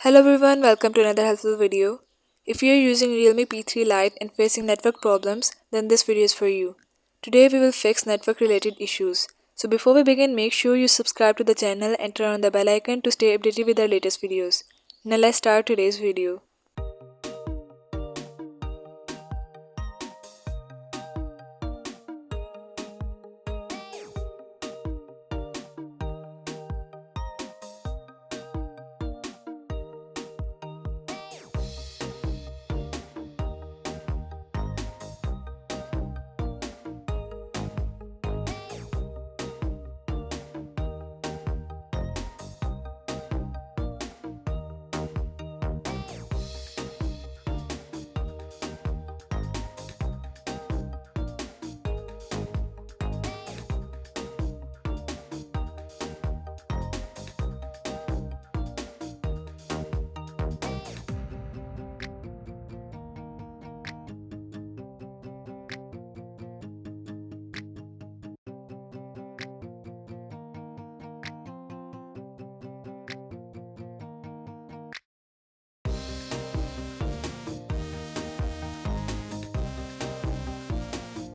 Hello everyone, welcome to another helpful video. If you are using Realme P3 Lite and facing network problems, then this video is for you. Today we will fix network related issues. So before we begin, make sure you subscribe to the channel and turn on the bell icon to stay updated with our latest videos. Now let's start today's video.